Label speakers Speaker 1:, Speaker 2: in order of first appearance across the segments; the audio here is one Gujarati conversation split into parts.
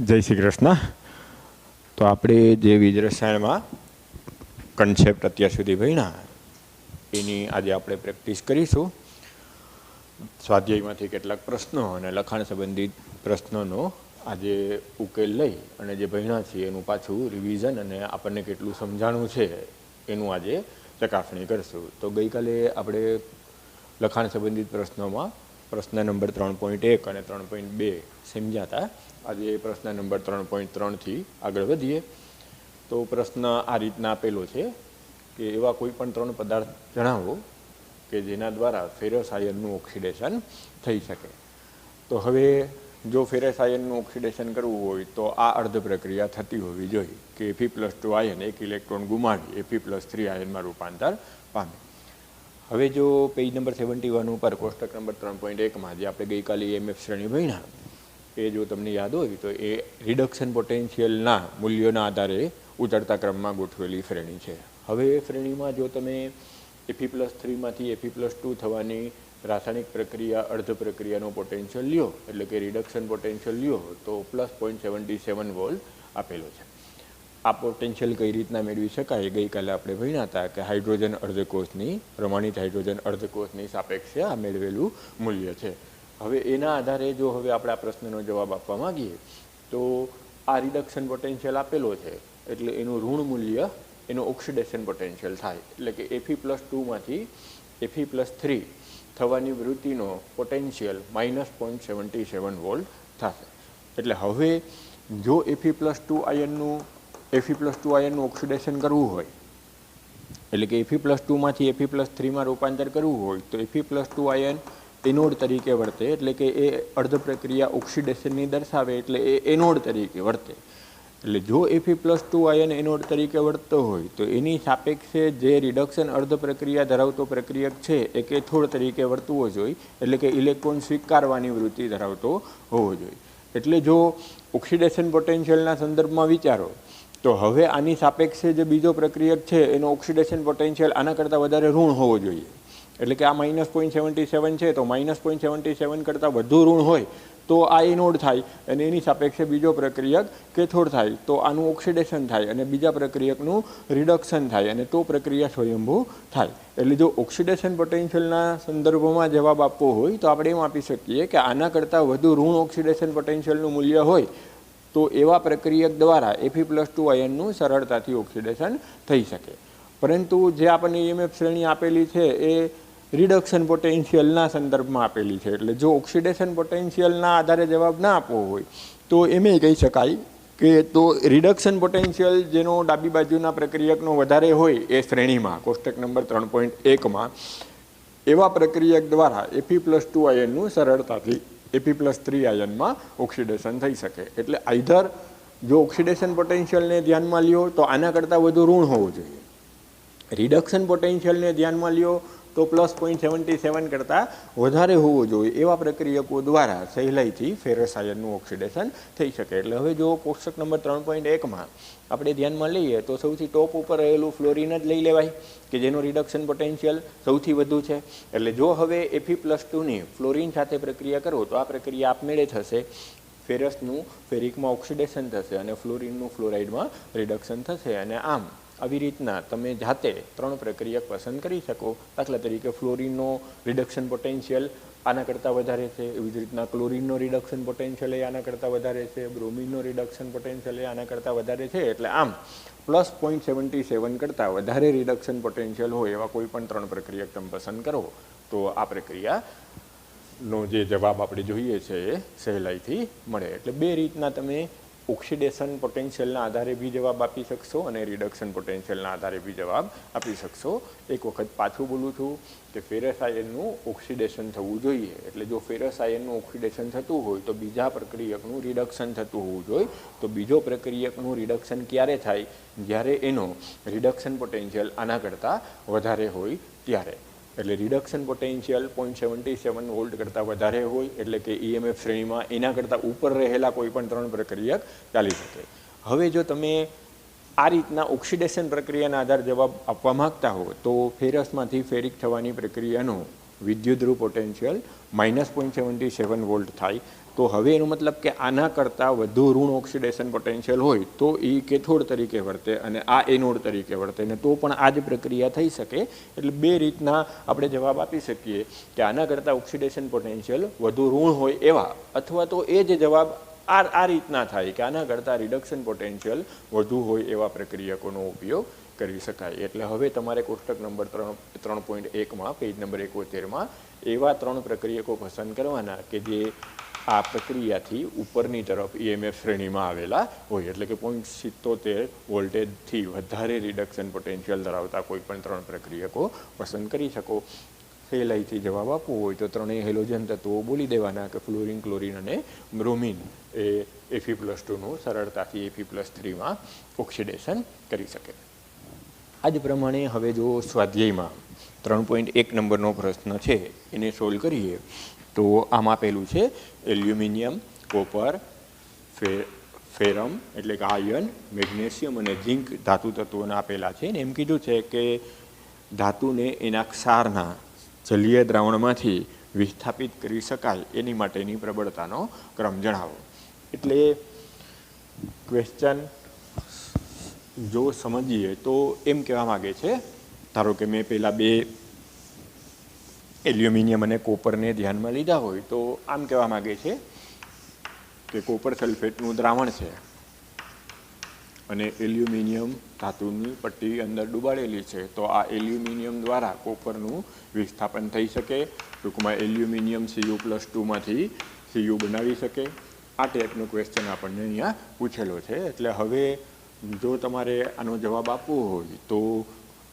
Speaker 1: જય શ્રી કૃષ્ણ. તો આપણે જે વીજ રસાયણમાં કન્સેપ્ટ અત્યાર સુધી ભણ્યા એની આજે આપણે પ્રેક્ટિસ કરીશું. સ્વાધ્યાયમાંથી કેટલાક પ્રશ્નો અને લખાણ સંબંધિત પ્રશ્નોનો આજે ઉકેલ લઈ અને જે ભણ્યા છીએ એનું પાછું રિવિઝન અને આપણને કેટલું સમજાણું છે એનું આજે ચકાસણી કરશું. તો ગઈકાલે આપણે લખાણ સંબંધિત પ્રશ્નોમાં પ્રશ્ન નંબર 3.1 અને 3.2 સમજ્યા હતા. આજે પ્રશ્ન નંબર 3.3થી આગળ વધીએ. તો પ્રશ્ન આ રીતના આપેલો છે કે એવા કોઈ પણ 3 પદાર્થ જણાવો કે જેના દ્વારા ફેરસ આયનનું ઓક્સિડેશન થઈ શકે. તો હવે જો ફેરસ આયનનું ઓક્સિડેશન કરવું હોય તો આ અર્ધ પ્રક્રિયા થતી હોવી જોઈએ કે Fe+2 આયન એક ઇલેક્ટ્રોન ગુમાવી Fe+3 આયનમાં રૂપાંતર પામે. હવે જો પેજ નંબર 71 ઉપર કોષ્ટક નંબર 3.1માં જે આપણે ગઈકાલે EMF શ્રેણી ભણ્યા એ જો તમને યાદ હોય તો એ રિડક્શન પોટેન્શિયલના મૂલ્યોના આધારે ઉતરતા ક્રમમાં ગોઠવેલી શ્રેણી છે. હવે એ શ્રેણીમાં જો તમે Fe+3માંથી Fe+2 થવાની રાસાયણિક પ્રક્રિયા અર્ધ પ્રક્રિયાનો પોટેન્શિયલ લ્યો એટલે કે રિડક્શન પોટેન્શિયલ લ્યો તો +0.77 વોલ્ટ આપેલો છે. આ પોટેન્શિયલ કઈ રીતના મેળવી શકાય ગઈકાલે આપણે ભણ્યા હતા કે હાઇડ્રોજન અર્ધકોષની પ્રમાણિત હાઇડ્રોજન અર્ધકોષની સાપેક્ષે આ મેળવેલું મૂલ્ય છે. હવે એના આધારે જો હવે આપણે આ પ્રશ્નનો જવાબ આપવા માંગીએ તો આ રિડક્શન પોટેન્શિયલ આપેલો છે એટલે એનું ઋણ મૂલ્ય એનો ઓક્સિડેશન પોટેન્શિયલ થાય એટલે કે Fe+2માંથી Fe+3 થવાની વૃત્તિનો પોટેન્શિયલ -0.77 વોલ્ટ થશે. એટલે હવે જો Fe+2 આયનનું ઓક્સિડેશન કરવું હોય એટલે કે Fe+2માંથી Fe+3માં રૂપાંતર કરવું હોય તો Fe+2 આયન એનોડ તરીકે વર્તે એટલે કે એ અર્ધ પ્રક્રિયા ઓક્સિડેશનની દર્શાવે એટલે એ એનોડ તરીકે વર્તે. એટલે જો Fe+2 આયન એનોડ તરીકે વર્તતો હોય તો એની સાપેક્ષે જે રિડક્શન અર્ધ પ્રક્રિયા ધરાવતો પ્રક્રિયક છે એ કેથોડ તરીકે વર્તવો જોઈએ એટલે કે ઇલેક્ટ્રોન સ્વીકારવાની વૃત્તિ ધરાવતો હોવો જોઈએ. એટલે જો ઓક્સિડેશન પોટેન્શિયલના સંદર્ભમાં વિચારો તો હવે આની સાપેક્ષે જે બીજો પ્રક્રિયક છે એનો ઓક્સિડેશન પોટેન્શિયલ આના કરતાં વધારે ઋણ હોવો જોઈએ. એટલે કે આ -0.77 છે તો -0.77 કરતાં વધુ ઋણ હોય તો આ એનોડ થાય અને એની સાપેક્ષે બીજો પ્રક્રિયક કેથોડ થાય તો આનું ઓક્સિડેશન થાય અને બીજા પ્રક્રિયકનું રિડક્શન થાય અને તો પ્રક્રિયા સ્વયંભૂ થાય. એટલે જો ઓક્સિડેશન પોટેન્શિયલના સંદર્ભમાં જવાબ આપવો હોય તો આપણે એમ આપી શકીએ કે આના કરતાં વધુ ઋણ ઓક્સિડેશન પોટેન્શિયલનું મૂલ્ય હોય તો એવા પ્રક્રિયક દ્વારા Fe+2 આયનનું સરળતાથી ઓક્સિડેશન થઈ શકે. પરંતુ જે આપણને EMF શ્રેણી આપેલી છે એ રિડક્શન પોટેન્શિયલના સંદર્ભમાં આપેલી છે. એટલે જો ઓક્સિડેશન પોટેન્શિયલના આધારે જવાબ ના આપવો હોય તો એમ કહી શકાય કે તો રિડક્શન પોટેન્શિયલ જેનો ડાબી બાજુના પ્રક્રિયકનો વધારે હોય એ શ્રેણીમાં કોષ્ટક નંબર 3.1માં એવા પ્રક્રિયક દ્વારા Fe+2 આયનનું સરળતાથી Fe+3 આયનમાં ઓક્સિડેશન થઈ શકે. એટલે આઈધર જો ઓક્સિડેશન પોટેન્શિયલને ધ્યાનમાં લ્યો તો આના કરતાં વધુ ઋણ હોવું જોઈએ. રિડક્શન પોટેન્શિયલને ધ્યાનમાં લ્યો તો +0.77 કરતાં વધારે હોવો જોઈએ. એવા પ્રક્રિયકો દ્વારા સહેલાઈથી ફેરસ આયનનું ઓક્સિડેશન થઈ શકે. એટલે હવે જો કોષ્ટક નંબર 3.1માં આપણે ધ્યાનમાં લઈએ તો સૌથી ટોપ ઉપર રહેલું ફ્લોરિન જ લઈ લેવાય કે જેનો રિડક્શન પોટેન્શિયલ સૌથી વધુ છે. એટલે જો હવે Fe+2ની ફ્લોરિન સાથે પ્રક્રિયા કરો તો આ પ્રક્રિયા આપમેળે થશે. ફેરસનું ફેરિકમાં ઓક્સિડેશન થશે અને ફ્લોરિનનું ફ્લોરાઇડમાં રિડક્શન થશે અને આમ આવી રીતના તમે જાતે 3 પ્રક્રિયક પસંદ કરી શકો. દાખલા તરીકે ફ્લોરિનનો રિડક્શન પોટેન્શિયલ આના કરતાં વધારે છે, એવી જ રીતના ક્લોરિનનો રિડક્શન પોટેન્શિયલ એ આના કરતાં વધારે છે, બ્રોમિનનો રિડક્શન પોટેન્શિયલ એ આના કરતાં વધારે છે. એટલે આમ +0.77 કરતાં વધારે રિડક્શન પોટેન્શિયલ હોય એવા કોઈ પણ 3 પ્રક્રિયક તમે પસંદ કરો તો આ પ્રક્રિયાનો જે જવાબ આપણે જોઈએ છે એ સહેલાઈથી મળે. એટલે 2 રીતના તમે ઓક્સિડેશન પોટેન્શિયલના આધારે બી જવાબ આપી શકશો અને રિડક્શન પોટેન્શિયલના આધારે બી જવાબ આપી શકશો. એક વખત પાછું બોલું છું કે ફેરસ આયનનું ઓક્સિડેશન થવું જોઈએ. એટલે જો ફેરસ આયનનું ઓક્સિડેશન થતું હોય તો બીજા પ્રક્રિયકનું રિડક્શન થતું હોવું જોઈએ. તો બીજો પ્રક્રિયકનું રિડક્શન ક્યારે થાય? જ્યારે એનો રિડક્શન પોટેન્શિયલ આના કરતાં વધારે હોય ત્યારે. એટલે રિડક્શન પોટેન્શિયલ 0.77 વોલ્ટ કરતાં વધારે હોય એટલે કે EMF શ્રેણીમાં એના કરતાં ઉપર રહેલા કોઈ પણ 3 પ્રક્રિયક ચાલી શકે. હવે જો તમે આ રીતના ઓક્સિડેશન પ્રક્રિયાના આધારે જવાબ આપવા માંગતા હો તો ફેરસમાંથી ફેરિક થવાની પ્રક્રિયાનો વિદ્યુતધ્રુવ પોટેન્શિયલ -0.77 વોલ્ટ થાય તો હવે એનો મતલબ કે આના કરતાં વધુ ઋણ ઓક્સિડેશન પોટેન્શિયલ હોય તો એ કેથોડ તરીકે વર્તે અને આ એનોડ તરીકે વર્તે, ને તો પણ આ જ પ્રક્રિયા થઈ શકે. એટલે બે રીતના આપણે જવાબ આપી શકીએ કે આના કરતાં ઓક્સિડેશન પોટેન્શિયલ વધુ ઋણ હોય એવા, અથવા તો એ જ જવાબ આ રીતના થાય કે આના કરતાં રિડક્શન પોટેન્શિયલ વધુ હોય એવા પ્રક્રિયકોનો ઉપયોગ કરી શકાય. એટલે હવે તમારે કોષ્ટક નંબર 3.1માં પેજ નંબર 71માં એવા 3 પ્રક્રિયકો પસંદ કરવાના કે જે આ પ્રક્રિયાથી ઉપરની તરફ EMF શ્રેણીમાં આવેલા હોય, એટલે કે 0.77 વોલ્ટેજથી વધારે રિડક્શન પોટેન્શિયલ ધરાવતા કોઈ પણ 3 પ્રક્રિયકો પસંદ કરી શકો. સહેલાઈથી જવાબ આપવો હોય તો 3 હેલોજન તત્વો બોલી દેવાના કે ફ્લોરિન, ક્લોરિન અને બ્રોમિન એ Fe+2નું સરળતાથી Fe+3માં ઓક્સિડેશન કરી શકે. આ જ પ્રમાણે હવે જો સ્વાધ્યાયમાં 3.1 નંબરનો પ્રશ્ન છે એને સોલ્વ કરીએ તો આમાં આપેલું છે એલ્યુમિનિયમ, કોપર, ફેરમ એટલે કે આયર્ન, મેગ્નેશિયમ અને ઝિંક ધાતુ તત્વોના આપેલા છે. ને એમ કીધું છે કે ધાતુને એના ક્ષારના જલીય દ્રાવણમાંથી વિસ્થાપિત કરી શકાય એની માટેની પ્રબળતાનો ક્રમ જણાવો. એટલે ક્વેશ્ચન જો સમજીએ તો એમ કહેવા માગે છે, ધારો કે મેં પહેલાં 2 એલ્યુમિનિયમ અને કોપરને ધ્યાનમાં લીધા હોય તો આમ કહેવા માગે છે કે કોપર સલ્ફેટનું દ્રાવણ છે અને એલ્યુમિનિયમ ધાતુની પટ્ટી અંદર ડૂબાડેલી છે, તો આ એલ્યુમિનિયમ દ્વારા કોપરનું વિસ્થાપન થઈ શકે. ટૂંકમાં એલ્યુમિનિયમ Cu+2માંથી Cu બનાવી શકે. આ ટાઈપનો ક્વેશ્ચન આપણને અહીંયા પૂછેલો છે. એટલે હવે જો તમારે આનો જવાબ આપવો હોય તો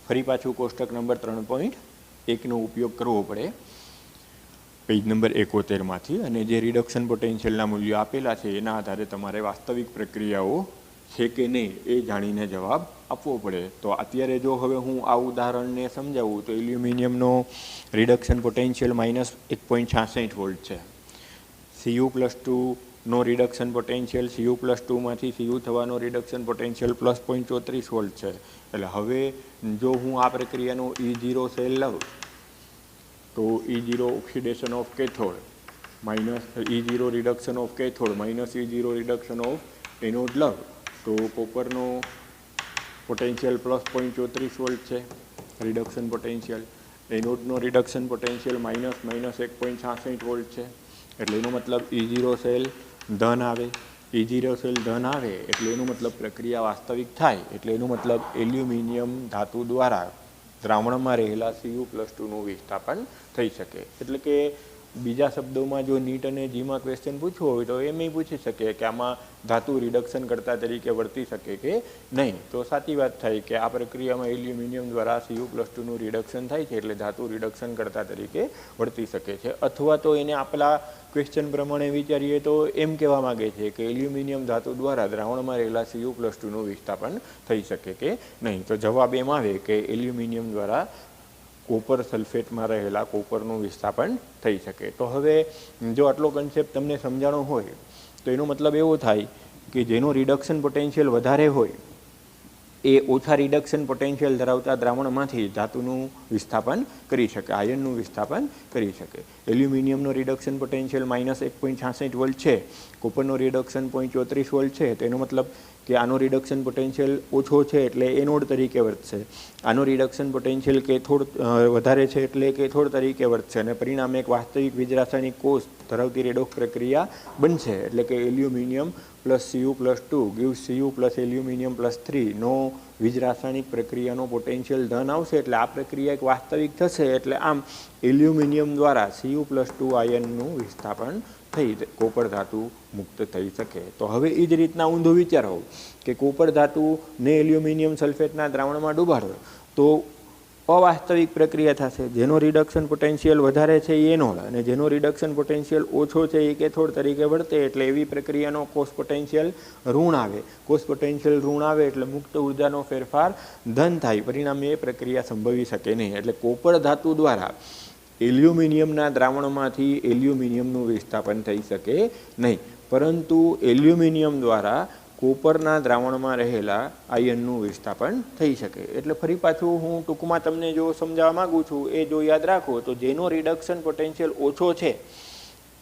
Speaker 1: ફરી પાછું કોષ્ટક નંબર 3.1નો ઉપયોગ કરવો પડે પેજ નંબર 71માંથી, અને જે રિડક્શન પોટેન્શિયલના મૂલ્યો આપેલા છે એના આધારે તમારે વાસ્તવિક પ્રક્રિયાઓ છે કે નહીં એ જાણીને જવાબ આપવો પડે. તો અત્યારે જો હવે હું આ ઉદાહરણને સમજાવું તો એલ્યુમિનિયમનો રિડક્શન પોટેન્શિયલ -1.66 વોલ્ટ છે. Cu+2નો રિડક્શન પોટેન્શિયલ Cu+2માંથી Cu થવાનો રિડક્શન પોટેન્શિયલ +0.34 વોલ્ટ છે. એટલે હવે જો હું આ પ્રક્રિયાનો E0 સેલ લઉં તો E0 oxidation of cathode -E0 reduction of cathode -E0 reduction of anode લઉં તો કોપરનો પોટેન્શિયલ +0.34 વોલ્ટ છે રિડક્શન પોટેન્શિયલ. એનોડનો રિડક્શન પોટેન્શિયલ -1.66 વોલ્ટ છે. એટલે એનો મતલબ E0 સેલ ધન આવે. E0 સેલ ધન આવે એટલે એનો મતલબ પ્રક્રિયા વાસ્તવિક થાય. એટલે એનો મતલબ એલ્યુમિનિયમ ધાતુ દ્વારા દ્રાવણમાં રહેલા Cu+2નું વિસ્થાપન થઈ શકે. એટલે કે બીજા શબ્દોમાં જો નીટ અને જીમાં ક્વેશ્ચન પૂછવો હોય તો એમ પૂછી શકે કે આમાં ધાતુ રિડક્શન કરતા તરીકે વર્તી શકે કે નહીં. તો સાચી વાત થાય કે આ પ્રક્રિયામાં એલ્યુમિનિયમ દ્વારા Cu+2નું રિડક્શન થાય છે એટલે ધાતુ રિડક્શન કરતા તરીકે વર્તી શકે છે. અથવા તો એને આપણા ક્વેશ્ચન પ્રમાણે વિચારીએ તો એમ કહેવા માગે છે કે એલ્યુમિનિયમ ધાતુ દ્વારા દ્રાવણમાં રહેલા Cu+2નું વિસ્થાપન થઈ શકે કે નહીં. તો જવાબ એમ આવે કે એલ્યુમિનિયમ દ્વારા કોપર સલ્ફેટમાં રહેલા કોપરનું વિસ્થાપન થઈ શકે. તો હવે જો આટલો કન્સેપ્ટ તમને સમજાણો હોય તો એનો મતલબ એવો થાય કે જેનો રિડક્શન પોટેન્શિયલ વધારે હોય એ ઓછા રિડક્શન પોટેન્શિયલ ધરાવતા દ્રાવણમાંથી ધાતુનું વિસ્થાપન કરી શકે, આયર્નનું વિસ્થાપન કરી શકે. એલ્યુમિનિયમનો રિડક્શન પોટેન્શિયલ -1.66 વોલ્ટ છે, કોપરનો રિડક્શન 0.34 વોલ્ટ છે. તો એનો મતલબ કે આનો રિડક્શન પોટેન્શિયલ ઓછો છે એટલે એનોડ તરીકે વર્તશે. આનો રિડક્શન પોટેન્શિયલ કેથોડ વધારે છે એટલે કેથોડ તરીકે વર્તશે અને પરિણામે એક વાસ્તવિક વીજરાસાયણિક કોષ ધરાવતી રેડોક્સ પ્રક્રિયા બનશે. એટલે કે aluminium +Cu+2 gives Cu + aluminium +3 નો વીજરાસાયણિક પ્રક્રિયાનો પોટેન્શિયલ ધન આવશે. એટલે આ પ્રક્રિયા એક વાસ્તવિક થશે. એટલે આમ એલ્યુમિનિયમ દ્વારા Cu+2 આયનનું વિસ્થાપન થઈ કોપર ધાતુ મુક્ત થઈ શકે. તો હવે એ જ રીતના ઊંધું વિચારો કે કોપર ધાતુને એલ્યુમિનિયમ સલ્ફેટના દ્રાવણમાં ડૂબાડો તો અવાસ્તવિક પ્રક્રિયા થશે. જેનો રિડક્શન પોટેન્શિયલ વધારે છે એ એનોડ અને જેનો રિડક્શન પોટેન્શિયલ ઓછો છે એ કેથોડ તરીકે વર્તે. એટલે એવી પ્રક્રિયાનો કોષ પોટેન્શિયલ ઋણ આવે. કોષ પોટેન્શિયલ ઋણ આવે એટલે મુક્ત ઉર્જાનો ફેરફાર ધન થાય. પરિણામે એ પ્રક્રિયા સંભવી શકે નહીં. એટલે કોપર ધાતુ દ્વારા એલ્યુમિનિયમના દ્રાવણમાંથી એલ્યુમિનિયમનું વિસ્થાપન થઈ શકે નહીં, પરંતુ એલ્યુમિનિયમ દ્વારા કોપરના દ્રાવણમાં રહેલા આયનનું વિસ્થાપન થઈ શકે. એટલે ફરી પાછું હું ટૂંકમાં તમને જો સમજાવવા માગું છું એ જો યાદ રાખો તો જેનો રિડક્શન પોટેન્શિયલ ઓછો છે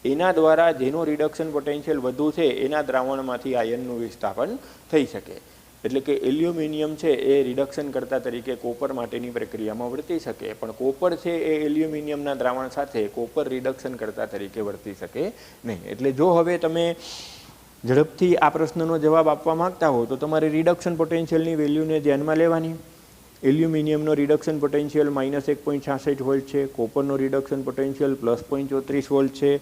Speaker 1: એના દ્વારા જેનો રિડક્શન પોટેન્શિયલ વધુ છે એના દ્રાવણમાંથી આયનનું વિસ્થાપન થઈ શકે. એટલે કે એલ્યુમિનિયમ છે એ રિડક્શન કરતા તરીકે કોપર માટેની પ્રક્રિયામાં વર્તી શકે, પણ કોપર છે એ એલ્યુમિનિયમના દ્રાવણ સાથે કોપર રિડક્શન કરતા તરીકે વર્તી શકે નહીં. એટલે જો હવે તમે ઝડપથી આ પ્રશ્નનો જવાબ આપવા માંગતા હો તો તમારે રિડક્શન પોટેન્શિયલની વેલ્યુને ધ્યાનમાં લેવાની. એલ્યુમિનિયમનો રિડક્શન પોટેન્શિયલ -1.66 વોલ્ટ છે, કોપરનો રિડક્શન પોટેન્શિયલ +0.34 વોલ્ટ છે,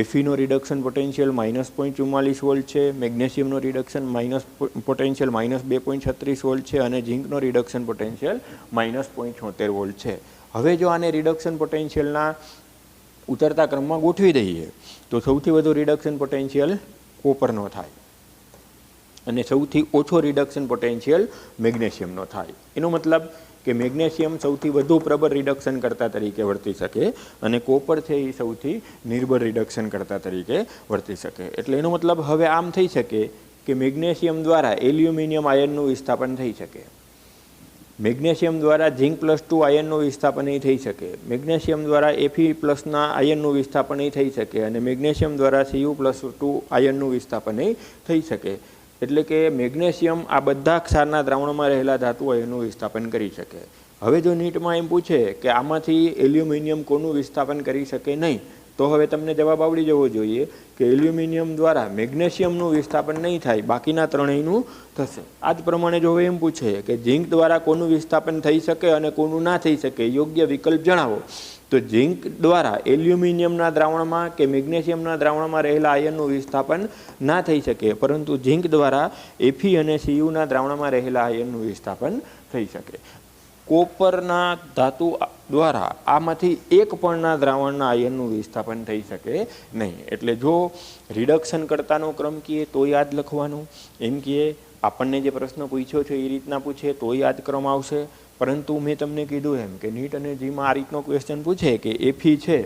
Speaker 1: એફીનો રિડક્શન પોટેન્શિયલ -0.44 વોલ્ટ છે, મેગ્નેશિયમનો રિડક્શન પોટેન્શિયલ -2.36 વોલ્ટ છે અને ઝીંકનો રિડક્શન પોટેન્શિયલ -0.76 વોલ્ટ છે. હવે જો આને રિડક્શન પોટેન્શિયલના ઉતરતા ક્રમમાં ગોઠવી દઈએ તો સૌથી વધુ રિડક્શન પોટેન્શિયલ કોપરનો થાય અને સૌથી ઓછો રિડક્શન પોટેન્શિયલ મેગ્નેશિયમનો થાય. એનો મતલબ કે મેગ્નેશિયમ સૌથી વધુ પ્રબળ રિડક્શન કરતા તરીકે વર્તી શકે અને કોપર છે એ સૌથી નિર્બળ રિડક્શન કરતા તરીકે વર્તી શકે. એટલે એનો મતલબ હવે આમ થઈ શકે કે મેગ્નેશિયમ દ્વારા એલ્યુમિનિયમ આયનનું વિસ્થાપન થઈ શકે, મેગ્નેશિયમ દ્વારા ઝીંક +2 આયનનું વિસ્થાપન થઈ શકે, મેગ્નેશિયમ દ્વારા Fe+ આયનનું વિસ્થાપન થઈ શકે અને મેગ્નેશિયમ દ્વારા Cu+2 આયનનું વિસ્થાપન થઈ શકે. એટલે કે મેગ્નેશિયમ આ બધા ક્ષારના દ્રાવણમાં રહેલા ધાતુ આયનનું વિસ્થાપન કરી શકે. હવે જો નીટમાં એમ પૂછે કે આમાંથી એલ્યુમિનિયમ કોનું વિસ્થાપન કરી શકે નહીં, તો હવે તમને જવાબ આવડી જવો જોઈએ કે એલ્યુમિનિયમ દ્વારા મેગ્નેશિયમનું વિસ્થાપન નહીં થાય, બાકીના ત્રણેયનું થશે. આ જ પ્રમાણે જો એમ પૂછે કે ઝીંક દ્વારા કોનું વિસ્થાપન થઈ શકે અને કોનું ના થઈ શકે, યોગ્ય વિકલ્પ જણાવો, તો ઝીંક દ્વારા એલ્યુમિનિયમના દ્રાવણમાં કે મેગ્નેશિયમના દ્રાવણમાં રહેલા આયનનું વિસ્થાપન ના થઈ શકે, પરંતુ ઝીંક દ્વારા Fe અને Cuના દ્રાવણમાં રહેલા આયનનું વિસ્થાપન થઈ શકે. કોપરના ધાતુ દ્વારા આમાંથી એક પણના દ્રાવણના આયનનું વિસ્થાપન થઈ શકે નહીં. એટલે જો રિડક્શન કરતાનો ક્રમ કહીએ તો યાદ લખવાનું, એમ કહીએ આપણને જે પ્રશ્ન પૂછ્યો છે એ રીતના પૂછે તો યાદ ક્રમ આવશે. પરંતુ મેં તમને કીધું એમ કે નીટ અને જીમાં આ રીતનો ક્વેશ્ચન પૂછે કે Fe છે,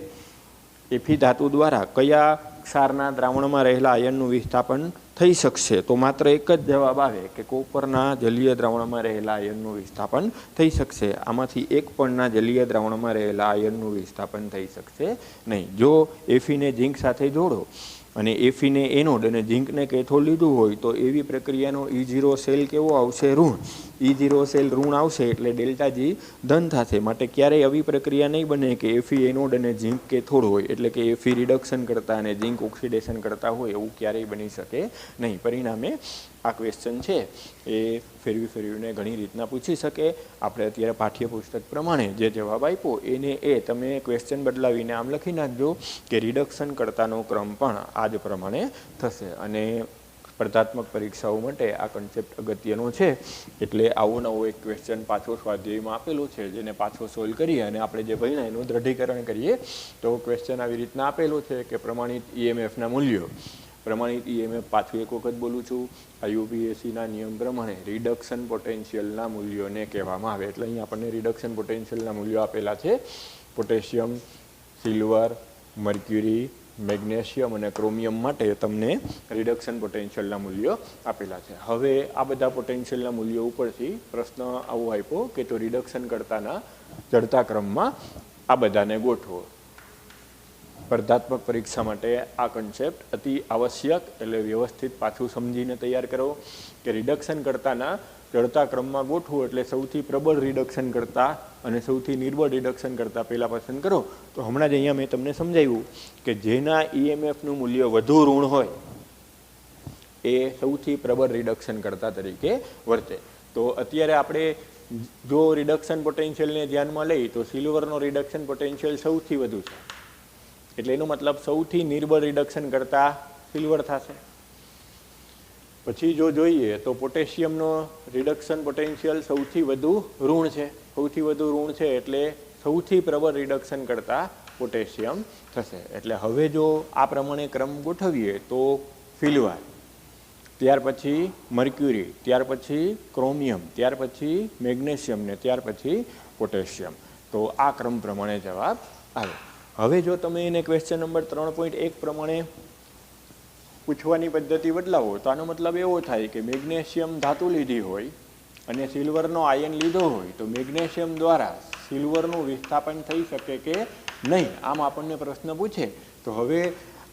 Speaker 1: Fe ધાતુ દ્વારા કયા ક્ષારના દ્રાવણમાં રહેલા આયનનું વિસ્થાપન થઈ શકશે, તો માત્ર એક જ જવાબ આવે કે કોપરના જલીય દ્રાવણમાં રહેલા આયનનું વિસ્થાપન થઈ શકશે. આમાંથી એક પણના જલીય દ્રાવણમાં રહેલા આયનનું વિસ્થાપન થઈ શકશે નહીં. જો Feને ઝીંક સાથે જોડો અને Feને એનોડ અને ઝીંકને કેથોડ લીધું હોય તો એવી પ્રક્રિયાનો E0 સેલ કેવો આવશે? ઋણ. E0 સેલ ઋણ આવશે એટલે ΔG ધન થશે. માટે ક્યારેય આવી પ્રક્રિયા નહીં બને કે Fe એનોડ અને ઝીંક કેથોડ હોય, એટલે કે Fe રિડક્શન કરતા અને ઝીંક ઓક્સિડેશન કરતા હોય, એવું ક્યારેય બની શકે નહીં. પરિણામે આ ક્વેશ્ચન છે એ ફેરવીને ઘણી રીતના પૂછી શકે. આપણે અત્યારે પાઠ્યપુસ્તક પ્રમાણે જે જવાબ આપ્યો એને તમે ક્વેશ્ચન બદલાવીને આમ લખી નાખજો કે રિડક્શન કરતાનો ક્રમ પણ આ જ પ્રમાણે થશે. અને સ્પર્ધાત્મક પરીક્ષાઓ માટે આ કન્સેપ્ટ અગત્યનો છે. એટલે આવો નવો એક ક્વેશ્ચન પાછો સ્વાધ્યાયમાં આપેલો છે, જેને પાછો સોલ્વ કરીએ અને આપણે જે ભણ્યા એનું દ્રઢીકરણ કરીએ. તો ક્વેશ્ચન આવી રીતના આપેલો છે કે પ્રમાણિત EMFના મૂલ્યો. પ્રમાણિત EMF પાછું એક વખત બોલું છું, IUPACના નિયમ પ્રમાણે રિડક્શન પોટેન્શિયલના મૂલ્યોને કહેવામાં આવે. એટલે અહીં આપણને રિડક્શન પોટેન્શિયલના મૂલ્યો આપેલા છે. પોટેશિયમ, સિલ્વર, મર્ક્યુરી, મેગ્નેશિયમ અને ક્રોમિયમ માટે તમને રિડક્શન પોટેન્શિયલના મૂલ્યો આપેલા છે. હવે આ બધા પોટેન્શિયલના મૂલ્યો ઉપરથી પ્રશ્ન આવો આપ્યો કે તો રિડક્શન કરતાના ચડતા ક્રમમાં આ બધાને ગોઠવો. સ્પર્ધાત્મક પરીક્ષા માટે આ કન્સેપ્ટ અતિ આવશ્યક, એટલે વ્યવસ્થિત પાછું સમજીને તૈયાર કરો કે રિડક્શન કરતાના ચડતા ક્રમમાં ગોઠવું એટલે સૌથી પ્રબળ રિડક્શન કરતા અને સૌથી નિર્બળ રિડક્શન કરતા પહેલાં પસંદ કરો. તો હમણાં જ અહીંયા મેં તમને સમજાવ્યું કે જેના EMFનું મૂલ્ય વધુ ઋણ હોય એ સૌથી પ્રબળ રિડક્શન કરતા તરીકે વર્તે. તો અત્યારે આપણે જો રિડક્શન પોટેન્શિયલને ધ્યાનમાં લઈએ તો સિલ્વરનો રિડક્શન પોટેન્શિયલ સૌથી વધુ છે. એટલે એનો મતલબ સૌથી નિર્બળ રિડક્શન કરતા સિલ્વર થશે. પછી જો જોઈએ તો પોટેશિયમનો રિડક્શન પોટેન્શિયલ સૌથી વધુ ઋણ છે. સૌથી વધુ ઋણ છે એટલે સૌથી પ્રબળ રિડક્શન કરતા પોટેશિયમ થશે. એટલે હવે જો આ પ્રમાણે ક્રમ ગોઠવીએ તો સિલ્વર, ત્યાર પછી મર્ક્યુરી, ત્યાર પછી ક્રોમિયમ, ત્યાર પછી મેગ્નેશિયમ ને ત્યાર પછી પોટેશિયમ. તો આ ક્રમ પ્રમાણે જવાબ આવે. હવે જો તમે એને ક્વેશ્ચન નંબર 3.1 પ્રમાણે પૂછવાની પદ્ધતિ બદલાવો તો આનો મતલબ એવો થાય કે મેગ્નેશિયમ ધાતુ લીધી હોય અને સિલ્વરનો આયન લીધો હોય તો મેગ્નેશિયમ દ્વારા સિલ્વરનું વિસ્થાપન થઈ શકે કે નહીં, આમ આપણને પ્રશ્ન પૂછે. તો હવે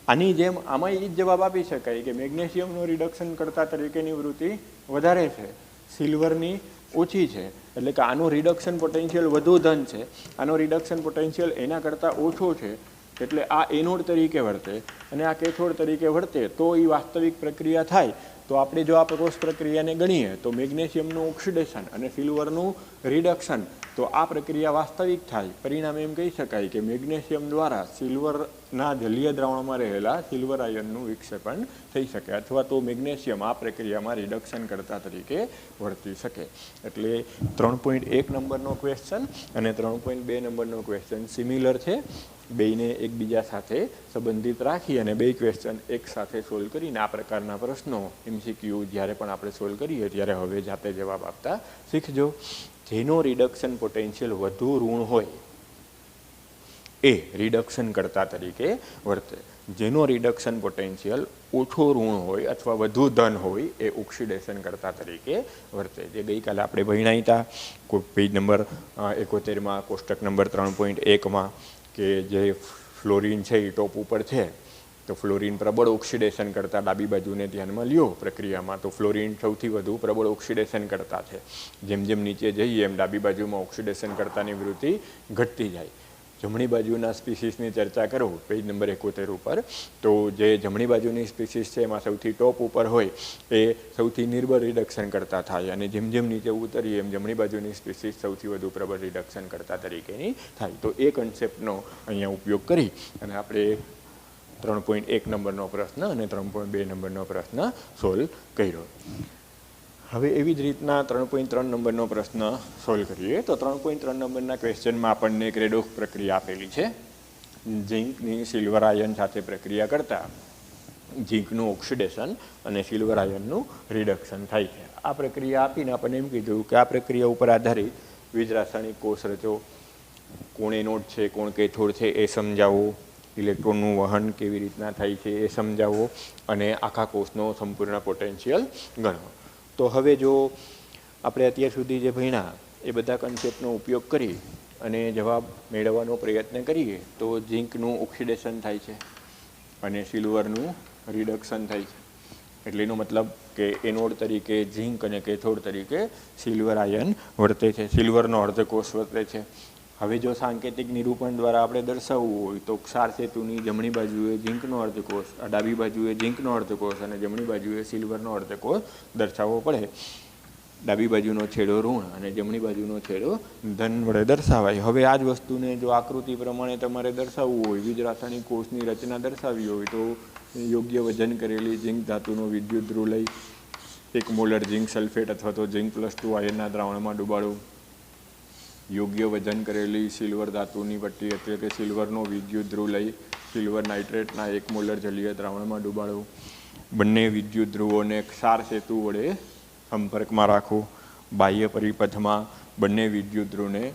Speaker 1: આની જેમ આમાં એ જ જવાબ આપી શકાય કે મેગ્નેશિયમનું રિડક્શન કરતા તરીકેની વૃત્તિ વધારે છે, સિલ્વરની ઓછી છે, એટલે કે આનું રિડક્શન પોટેન્શિયલ વધુ ધન છે, આનો રિડક્શન પોટેન્શિયલ એના કરતાં ઓછો છે, એટલે આ એનોડ તરીકે વર્તે અને આ કેથોડ તરીકે વર્તે તો એ વાસ્તવિક પ્રક્રિયા થાય. તો આપણે જો આ ક્રોસ પ્રક્રિયાને ગણીએ તો મેગ્નેશિયમનું ઓક્સિડેશન અને સિલ્વરનું રિડક્શન, તો આ પ્રક્રિયા વાસ્તવિક થાય. પરિણામે એમ કહી શકાય કે મેગ્નેશિયમ દ્વારા સિલ્વરના જલીય દ્રાવણમાં રહેલા સિલ્વર આયનનું વિક્ષેપણ થઈ શકે, અથવા તો મેગ્નેશિયમ આ પ્રક્રિયામાં રિડક્શન કરતા તરીકે વર્તી શકે. એટલે 3.1 નંબરનો ક્વેશ્ચન અને 3.2 નંબરનો ક્વેશ્ચન સિમિલર છે. બેયને એકબીજા સાથે સંબંધિત રાખી અને બે ક્વેશ્ચન એક સાથે સોલ્વ કરીને આ પ્રકારના પ્રશ્નો MCQ જ્યારે પણ આપણે સોલ્વ કરીએ ત્યારે હવે જાતે જવાબ આપતા શીખજો. જેનો રિડક્શન પોટેન્શિયલ વધુ ઋણ હોય એ રિડક્શન કરતા તરીકે વર્તે, જેનો રિડક્શન પોટેન્શિયલ ઓછો ઋણ હોય અથવા વધુ ધન હોય એ ઓક્સિડેશન કરતા તરીકે વર્તે. જે ગઈકાલે આપણે ભણ્યા હતા પેજ નંબર 71માં કોષ્ટક નંબર 3.1માં કે જે ફ્લોરિન છે એ ટોપ ઉપર છે, તો ફ્લોરિન પ્રબળ ઓક્સિડેશન કરતાં ડાબી બાજુને ધ્યાનમાં લ્યો પ્રક્રિયામાં, તો ફ્લોરિન સૌથી વધુ પ્રબળ ઓક્સિડેશન કરતા છે. જેમ જેમ નીચે જઈએ એમ ડાબી બાજુમાં ઓક્સિડેશન કરતાની વૃત્તિ ઘટતી જાય. જમણી બાજુના સ્પીસીસની ચર્ચા કરું પેજ નંબર 71 ઉપર, તો જે જમણી બાજુની સ્પીસીસ છે એમાં સૌથી ટોપ ઉપર હોય એ સૌથી નિર્બળ રિડક્શન કરતા થાય, અને જેમ જેમ નીચે ઉતરીએ એમ જમણી બાજુની સ્પીસીસ સૌથી વધુ પ્રબળ રિડક્શન કરતા તરીકેની થાય. તો એ કન્સેપ્ટનો અહીંયા ઉપયોગ કરી અને આપણે 3.1 નંબરનો પ્રશ્ન અને 3.2 નંબરનો પ્રશ્ન સોલ્વ કર્યો. હવે એવી જ રીતના 3.3 નંબરનો પ્રશ્ન સોલ્વ કરીએ. તો 3.3 નંબરના ક્વેશ્ચનમાં આપણને એક રેડોક્સ પ્રક્રિયા આપેલી છે. ઝિંકની સિલ્વર આયન સાથે પ્રક્રિયા કરતા ઝિંકનું ઓક્સિડેશન અને સિલ્વર આયનનું રિડક્શન થાય છે. આ પ્રક્રિયા આપીને આપણને એમ કીધું કે આ પ્રક્રિયા ઉપર આધારિત વિવિધ રાસાયણિક કોષ રચો, કોણ એનોડ છે કોણ કેથોડ છે એ સમજાવો, ઇલેક્ટ્રોનનું વહન કેવી રીતના થાય છે એ સમજાવો, અને આખા કોષનો સંપૂર્ણ પોટેન્શિયલ ગણો. તો હવે જો આપણે અત્યાર સુધી જે ભણ્યા એ બધા કન્સેપ્ટનો ઉપયોગ કરી અને જવાબ મેળવવાનો પ્રયત્ન કરીએ તો ઝિંકનું ઓક્સિડેશન થાય છે અને સિલ્વરનું રિડક્શન થાય છે. એટલે એનો મતલબ કે એનોડ તરીકે ઝિંક અને કેથોડ તરીકે સિલ્વર આયન વર્તે છે, સિલ્વરનો અર્ધકોષ વર્તે છે. હવે જો સાંકેતિક નિરૂપણ દ્વારા આપણે દર્શાવવું હોય તો ક્ષાર સેતુની જમણી બાજુએ ઝિંકનો અર્ધકોષ, ડાબી બાજુએ ઝિંકનો અર્ધકોષ અને જમણી બાજુએ સિલ્વરનો અર્ધકોષ દર્શાવવો પડે. ડાબી બાજુનો છેડો ઋણ અને જમણી બાજુનો છેડો ધન વડે દર્શાવાય. હવે આ જ વસ્તુને જો આકૃતિ પ્રમાણે તમારે દર્શાવવું હોય, વિવિધ રાસાયણિક કોષની રચના દર્શાવવી હોય તો યોગ્ય વજન કરેલી ઝિંક ધાતુનો વિદ્યુત ધ્રુવ લઈ 1 મોલર ઝિંક સલ્ફેટ અથવા તો ઝિંક +2 આયનના દ્રાવણમાં ડુબાડો. યોગ્ય વજન કરેલી સિલ્વર ધાતુની પટ્ટી એટલે કે સિલ્વરનો વિદ્યુત ધ્રુવ લઈ સિલ્વર નાઇટ્રેટના 1 મોલર જલીય દ્રાવણમાં ડુબાડો. બંને વિદ્યુત ધ્રુવોને ક્ષાર સેતુ વડે સંપર્કમાં રાખો. બાહ્ય પરિપથમાં બંને વિદ્યુત ધ્રુવને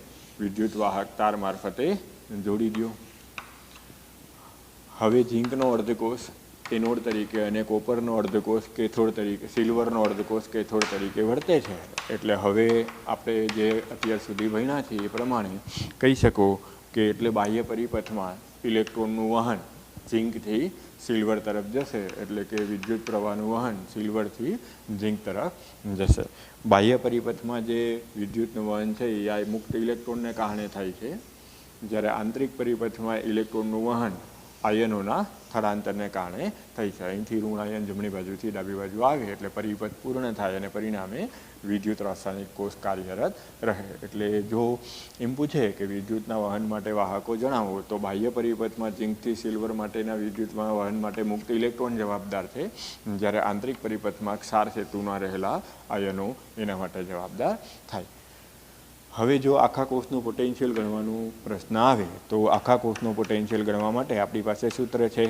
Speaker 1: વિદ્યુત વાહક તાર મારફતે જોડી દો. હવે ઝિંકનો અર્ધકોષ એનોડ તરીકે અને કોપરનો અર્ધકોષ કેથોડ તરીકે, સિલ્વરનો અર્ધકોષ કેથોડ તરીકે વર્તે છે. એટલે હવે આપણે જે અત્યાર સુધી ભણ્યા છે એ પ્રમાણે કહી શકો કે એટલે બાહ્ય પરિપથમાં ઇલેક્ટ્રોનનું વહન ઝિંકથી સિલ્વર તરફ જશે, એટલે કે વિદ્યુત પ્રવાહનું વહન સિલ્વરથી ઝિંક તરફ જશે. બાહ્ય પરિપથમાં જે વિદ્યુતનું વહન છે એ આ મુક્ત ઇલેક્ટ્રોનને કારણે થાય છે, જ્યારે આંતરિક પરિપથમાં ઇલેક્ટ્રોનનું વહન આયનોના સ્થળાંતરને કારણે થઈ છે. અહીંથી ઋણ આયન જમણી બાજુથી ડાબી બાજુ આવે એટલે પરિપથ પૂર્ણ થાય અને પરિણામે વિદ્યુત રાસાયણિક કોષ કાર્યરત રહે. એટલે જો એમ પૂછે કે વિદ્યુતના વહન માટે વાહકો જણાવો તો બાહ્ય પરિપથમાં ઝિંકથી સિલ્વર માટેના વિદ્યુતના વહન માટે મુક્ત ઇલેક્ટ્રોન જવાબદાર છે, જ્યારે આંતરિક પરિપથમાં ક્ષાર સેતુના રહેલા આયનો એના માટે જવાબદાર થાય. હવે જો આખા કોષનું પોટેન્શિયલ ગણવાનું પ્રશ્ન આવે તો આખા કોષનું પોટેન્શિયલ ગણવા માટે આપણી પાસે સૂત્ર છે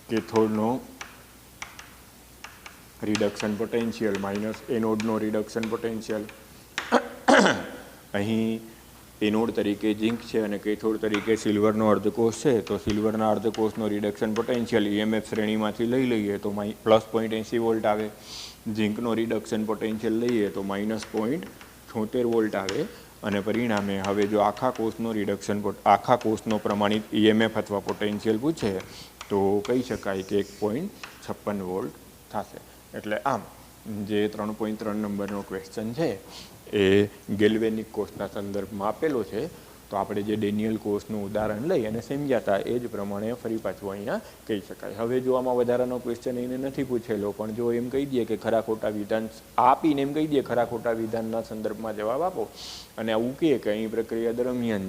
Speaker 1: કેથોડનો રિડક્શન પોટેન્શિયલ માઇનસ એનોડનો રિડક્શન પોટેન્શિયલ. અહીં એનોડ તરીકે ઝિંક છે અને કેથોડ તરીકે સિલ્વરનો અર્ધકોષ છે, તો સિલ્વરના અર્ધકોષનો રિડક્શન પોટેન્શિયલ EMF શ્રેણીમાંથી લઈ લઈએ તો +0.80 વોલ્ટ આવે. ઝિંકનો રિડક્શન પોટેન્શિયલ લઈએ તો -0.76 વોલ્ટ આવે. અને પરિણામે હવે જો આખા કોષનો પ્રમાણિત EMF અથવા પોટેન્શિયલ પૂછે તો કહી શકાય કે 1.56 વોલ્ટ થશે. એટલે આમ જે 3.3 નંબરનો ક્વેશ્ચન છે એ ગેલ્વેનિક કોષના સંદર્ભમાં આપેલો છે. તો આપણે જે ડેનિયલ કોષનું ઉદાહરણ લઈ અને સમજ્યા હતા એ જ પ્રમાણે ફરી પાછું અહીંયા કહી શકાય. હવે જો આમાં વધારાનો ક્વેશ્ચન એને નથી પૂછેલો, પણ જો એમ કહી દઈએ કે ખરા ખોટા વિધાન આપીને એમ કહી દઈએ ખરા ખોટા વિધાનના સંદર્ભમાં જવાબ આપો, અને આવું કહે કે અહીં પ્રક્રિયા દરમિયાન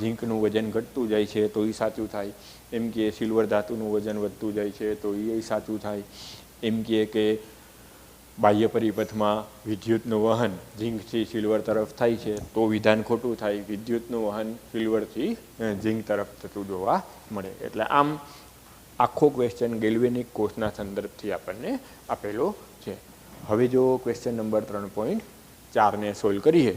Speaker 1: ઝીંકનું વજન ઘટતું જાય છે તો એ સાચું થાય, એમ કે સિલ્વર ધાતુનું વજન વધતું જાય છે તો એ સાચું થાય, એમ કે બાહ્ય પરિપથમાં વિદ્યુતનું વહન ઝીંકથી સિલ્વર તરફ થાય છે તો વિધાન ખોટું થાય, વિદ્યુતનું વહન સિલ્વરથી ઝીંક તરફ થતું જોવા મળે. એટલે આમ આખો ક્વેશ્ચન ગેલ્વેનિક કોષના સંદર્ભથી આપણને આપેલો છે. હવે જો ક્વેશ્ચન નંબર 3.4ને સોલ્વ કરીએ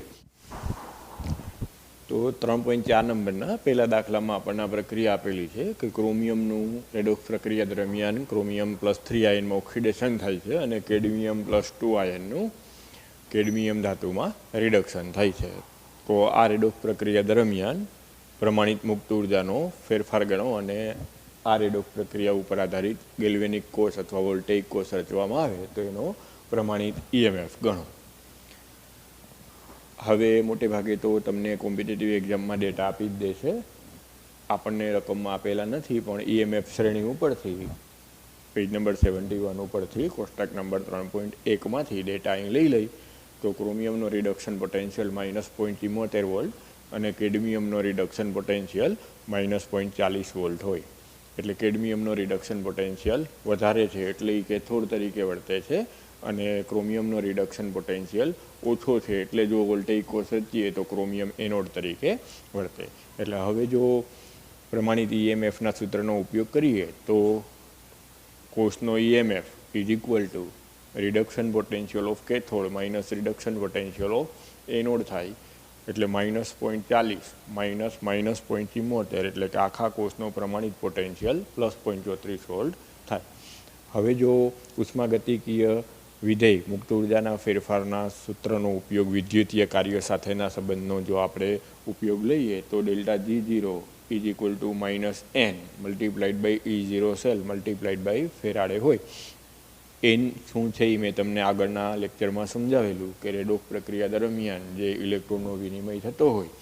Speaker 1: તો 3.4 નંબરના પહેલા દાખલામાં આપણને પ્રક્રિયા આપેલી છે કે ક્રોમિયમનું રેડોક્સ પ્રક્રિયા દરમિયાન ક્રોમિયમ +3 આયનમાં ઓક્સિડેશન થાય છે અને કેડમિયમ +2 આયનનું કેડમિયમ ધાતુમાં રિડક્શન થાય છે. તો આ રેડોક્સ પ્રક્રિયા દરમિયાન પ્રમાણિત મુક્ત ઉર્જાનો ફેરફાર ગણો અને આ રેડોક્સ પ્રક્રિયા ઉપર આધારિત ગેલ્વેનિક કોષ અથવા વોલ્ટેઇક કોષ રચવામાં આવે તો એનો પ્રમાણિત EMF ગણો. હવે મોટે ભાગે તો તમને કોમ્પિટિટિવ એક્ઝામમાં ડેટા આપી જ દેશે, આપણને રકમમાં આપેલા નથી, પણ EMF શ્રેણી ઉપરથી પેજ નંબર 71 ઉપરથી કોષ્ટક નંબર 3.1માંથી ડેટા અહીં લઈ તો ક્રોમિયમનો રિડક્શન પોટેન્શિયલ -0.74 વોલ્ટ અને કેડમિયમનો રિડક્શન પોટેન્શિયલ -0.40 વોલ્ટ હોય. એટલે કેડમિયમનો રિડક્શન પોટેન્શિયલ વધારે છે એટલે એ કેથોડ તરીકે વર્તે છે, અને ક્રોમિયમનો રિડક્શન પોટેન્શિયલ ઓછો છે એટલે જો વોલ્ટેઇક કોષ રચીએ તો ક્રોમિયમ એનોડ તરીકે વર્તે. એટલે હવે જો પ્રમાણિત EMFના સૂત્રનો ઉપયોગ કરીએ તો કોષનો EMF = reduction potential of cathode minus reduction potential of anode થાય. એટલે -0.40 -0.74 એટલે કે આખા કોષનો પ્રમાણિત પોટેન્શિયલ +0.34 વોલ્ટ થાય. હવે જો ઉષ્માગતિકીય વિધેય મુક્ત ઉર્જાના ફેરફારના સૂત્રનો ઉપયોગ વિદ્યુતીય કાર્ય સાથેના સંબંધનો જો આપણે ઉપયોગ લઈએ તો ΔG0 = -n × E0 cell × Faraday હોય. એન શું છે એ મેં તમને આગળના લેક્ચરમાં સમજાવેલું કે રેડોક્સ પ્રક્રિયા દરમિયાન જે ઇલેક્ટ્રોનનો વિનિમય થતો હોય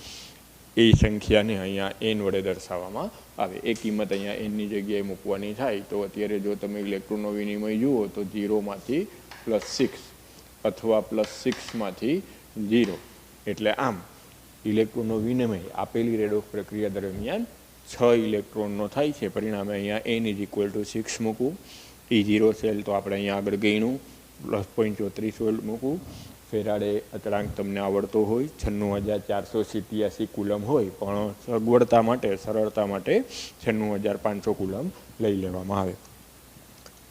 Speaker 1: એ સંખ્યાને અહીંયા n વડે દર્શાવવામાં આવે. એ કિંમત અહીંયા nની જગ્યાએ મૂકવાની થાય તો અત્યારે જો તમે ઇલેક્ટ્રોનનો વિનિમય જુઓ તો 0માંથી +6 અથવા +6માંથી 0. એટલે આમ ઇલેક્ટ્રોનનો વિનિમય આપેલી રેડોક્સ પ્રક્રિયા દરમિયાન 6 ઇલેક્ટ્રોનનો થાય છે. પરિણામે અહીંયા n = 6 મૂકવું. E0 સેલ તો આપણે અહીંયા આગળ ગણ્યું +0.34 વોલ્ટ મૂકવું. ફેરાડે અચળાંક તમને આવડતો હોય 96,487 કુલમ હોય, પણ સગવડતા માટે સરળતા માટે 96,500 કુલમ લઈ લેવામાં આવે.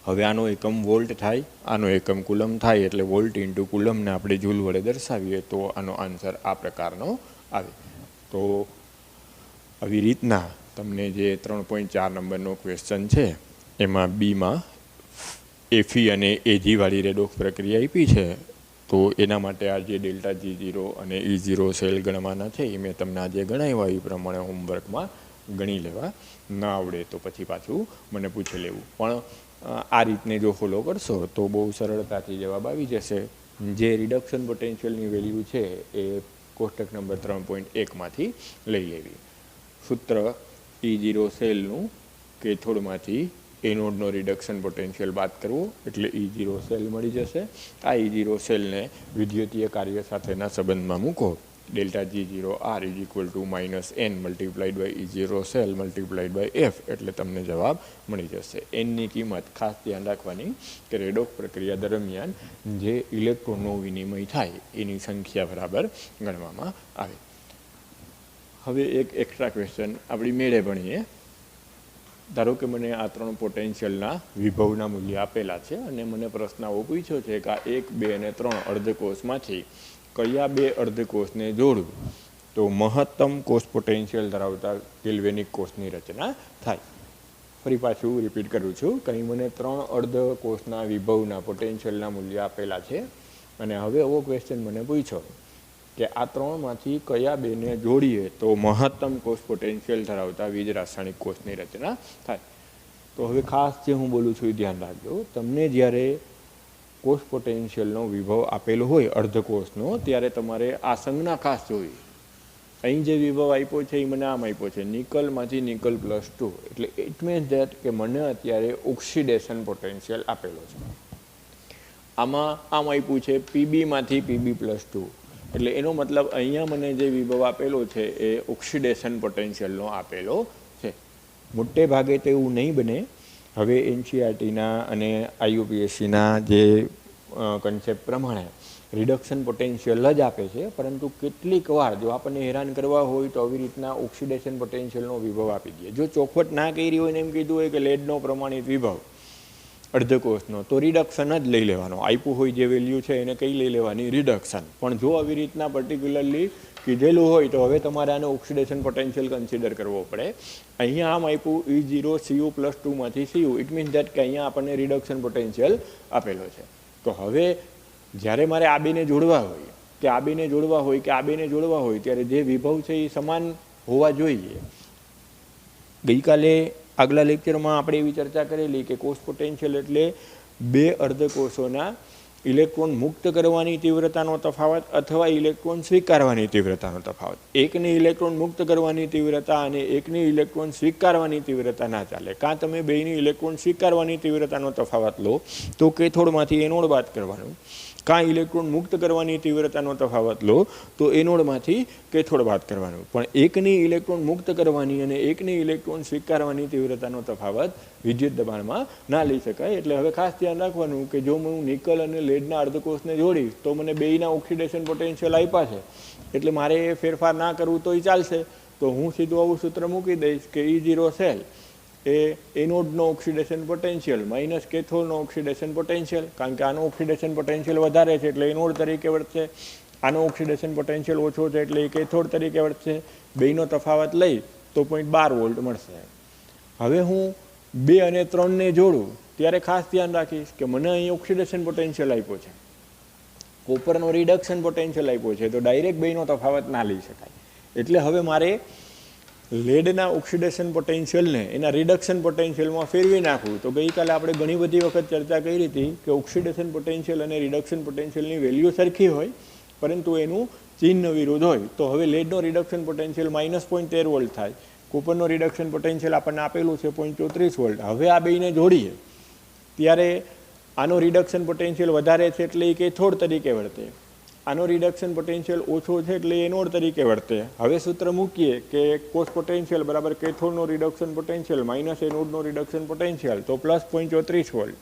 Speaker 1: હવે આનો એકમ વોલ્ટ થાય, આનો એકમ કુલમ થાય, એટલે વોલ્ટ × કુલમને આપણે જૂલ વડે દર્શાવીએ તો આનો આન્સર આ પ્રકારનો આવે. તો આવી રીતના તમને જે 3.4 નંબરનો ક્વેશ્ચન છે એમાં બીમાં Fe અને Ag વાળી રેડોક્સ પ્રક્રિયા આપી છે. તો એના માટે આ જે ΔG0 અને E0 સેલ ગણવાના છે એ મેં તમને આજે ગણાવ્યા એ પ્રમાણે હોમવર્કમાં ગણી લેવા. ન આવડે તો પછી પાછું મને પૂછી લેવું. પણ આ રીતને જો ફોલો કરશો તો બહુ સરળતાથી જવાબ આવી જશે. જે રિડક્શન પોટેન્શિયલની વેલ્યુ છે એ કોષ્ટક નંબર 3.1માંથી લઈ લેવી. સૂત્ર E0 સેલનું કેથોડમાંથી એનોડનો રિડક્શન પોટેન્શિયલ બાદ કરવો એટલે E0 સેલ મળી જશે. આ E0 સેલને વિદ્યુતીય કાર્ય સાથેના સંબંધમાં મૂકો. ΔG0R = -n × E0 cell × F એટલે તમને જવાબ મળી જશે. એનની કિંમત ખાસ ધ્યાન રાખવાની કે રેડોક્સ પ્રક્રિયા દરમિયાન જે ઇલેક્ટ્રોનનો વિનિમય થાય એની સંખ્યા બરાબર ગણવામાં આવે. હવે એક એક્સ્ટ્રા ક્વેશ્ચન આપણી મેળે ભણીએ. ધારો કે મને આ 3 પોટેન્શિયલના વિભવના મૂલ્ય આપેલા છે અને મને પ્રશ્ન આવો પૂછ્યો છે કે આ 1, 2 અને 3 અર્ધકોષમાંથી કયા 2 અર્ધકોષને જોડું તો મહત્તમ કોષ પોટેન્શિયલ ધરાવતા ગેલ્વેનિક કોષની રચના થાય. ફરી પાછું રિપીટ કરું છું કે મને 3 અર્ધકોષના વિભવના પોટેન્શિયલના મૂલ્ય આપેલા છે અને હવે આવો ક્વેશ્ચન મને પૂછ્યો કે આ 3માંથી કયા 2ને જોડીએ તો મહત્તમ કોષ પોટેન્શિયલ ધરાવતા વીજ રાસાયણિક કોષની રચના થાય. તો હવે ખાસ જે હું બોલું છું એ ધ્યાન રાખજો. તમને જ્યારે કોષ પોટેન્શિયલનો વિભવ આપેલો હોય અર્ધકોષનો, ત્યારે તમારે આ સંજ્ઞા ખાસ જોવી. અહીં જે વિભવ આપ્યો છે એ મને આમ આપ્યો છે, નિકલમાંથી નિકલ +2. એટલે ઇટ મીન્સ ધેટ કે મને અત્યારે ઓક્સિડેશન પોટેન્શિયલ આપેલો છે. આમાં આમ આપ્યું છે પીબીમાંથી PB+2. એટલે એનો મતલબ અહીંયા મને જે વિભવ આપેલો છે એ ઓક્સિડેશન પોટેન્શિયલનો આપેલો છે. મોટે ભાગે તો એવું નહીં બને. હવે NCERTના અને IUPACના જે કન્સેપ્ટ પ્રમાણે રિડક્શન પોટેન્શિયલ જ આપે છે, પરંતુ કેટલીક વાર જો આપણને હેરાન કરવા હોય તો આવી રીતના ઓક્સિડેશન પોટેન્શિયલનો વિભવ આપી દે. જો ચોખવટ ના કરી હોય ને એમ કીધું હોય કે લેડનો પ્રમાણિત વિભવ અર્ધકોષનો, તો રિડક્શન જ લઈ લેવાનો. આપ્યું હોય જે વેલ્યુ છે એને કઈ લઈ લેવાની? રિડક્શન. પણ જો આવી રીતના પર્ટિક્યુલરલી કીધેલું હોય તો હવે તમારે આને ઓક્સિડેશન પોટેન્શિયલ કન્સિડર કરવો પડે. અહીંયા આમ આપ્યું E0 Cu+2 માંથી Cu. ઇટ મીન્સ ધેટ કે અહીંયા આપણને રિડક્શન પોટેન્શિયલ આપેલો છે. તો હવે જ્યારે મારે આ બેને જોડવા હોય કે આ બેને જોડવા હોય કે આ બેને જોડવા હોય ત્યારે જે વિભવ છે એ સમાન હોવા જોઈએ. ગઈકાલે આગલા લેક્ચરમાં આપણે એવી ચર્ચા કરેલી કે કોષ પોટેન્શિયલ એટલે બે અર્ધકોષોના ઇલેક્ટ્રોન મુક્ત કરવાની તીવ્રતાનો તફાવત અથવા ઇલેક્ટ્રોન સ્વીકારવાની તીવ્રતાનો તફાવત. એકની ઇલેક્ટ્રોન મુક્ત કરવાની તીવ્રતા અને એકની ઇલેક્ટ્રોન સ્વીકારવાની તીવ્રતા ના ચાલે. કાં તમે બેની ઇલેક્ટ્રોન સ્વીકારવાની તીવ્રતાનો તફાવત લો તો કેથોડમાંથી એનોડ બાદ કરવાનું, કાં ઇલેક્ટ્રોન મુક્ત કરવાની તીવ્રતાનો તફાવત લો તો એનોડમાંથી કેથોડ બાદ કરવાનું. પણ એકની ઇલેક્ટ્રોન મુક્ત કરવાની અને એકની ઇલેક્ટ્રોન સ્વીકારવાની તીવ્રતાનો તફાવત વિદ્યુત દબાણમાં ના લઈ શકાય. એટલે હવે ખાસ ધ્યાન રાખવાનું કે જો હું નિકલ અને લેડના અર્ધકોષને જોડીશ તો મને બેયના ઓક્સિડેશન પોટેન્શિયલ આપ્યા છે, એટલે મારે એ ફેરફાર ના કરવું તોય ચાલશે. તો હું સીધું આવું સૂત્ર મૂકી દઈશ કે E0 સેલ એ એનોડનો ઓક્સિડેશન પોટેન્શિયલ માઇનસ કેથોડનો ઓક્સિડેશન પોટેન્શિયલ, કારણ કે આનો ઓક્સિડેશન પોટેન્શિયલ વધારે છે એટલે એનોડ તરીકે વર્તશે, આનો ઓક્સિડેશન પોટેન્શિયલ ઓછો છે એટલે એ કેથોડ તરીકે વર્તશે. બેયનો તફાવત લઈ તો 0.12 વોલ્ટ મળશે. હવે હું 2 અને 3ને જોડું ત્યારે ખાસ ધ્યાન રાખીશ કે મને અહીં ઓક્સિડેશન પોટેન્શિયલ આપ્યો છે, કોપરનો રિડક્શન પોટેન્શિયલ આપ્યો છે, તો ડાયરેક્ટ બેયનો તફાવત ના લઈ શકાય. એટલે હવે મારે લેડના ઓક્સિડેશન પોટેન્શિયલને એના રિડક્શન પોટેન્શિયલમાં ફેરવી નાખવું. તો ગઈકાલે આપણે ઘણી બધી વખત ચર્ચા કરી હતી કે ઓક્સિડેશન પોટેન્શિયલ અને રિડક્શન પોટેન્શિયલની વેલ્યુ સરખી હોય પરંતુ એનું ચિહ્ન વિરુદ્ધ હોય. તો હવે લેડનો રિડક્શન પોટેન્શિયલ -0.13 વોલ્ટ થાય, કોપરનો રિડક્શન પોટેન્શિયલ આપણને આપેલું છે 0.34 વોલ્ટ. હવે આ બેયને જોડીએ ત્યારે આનો રિડક્શન પોટેન્શિયલ વધારે છે એટલે એ કેથોડ તરીકે વર્તે, આનો રિડક્શન પોટેન્શિયલ ઓછો છે એટલે એનોડ તરીકે વર્તે. હવે સૂત્ર મૂકીએ કે કોષ પોટેન્શિયલ બરાબર કેથોડનો રિડક્શન પોટેન્શિયલ માઇનસ એનોડનો રિડક્શન પોટેન્શિયલ, તો +0.34 વોલ્ટ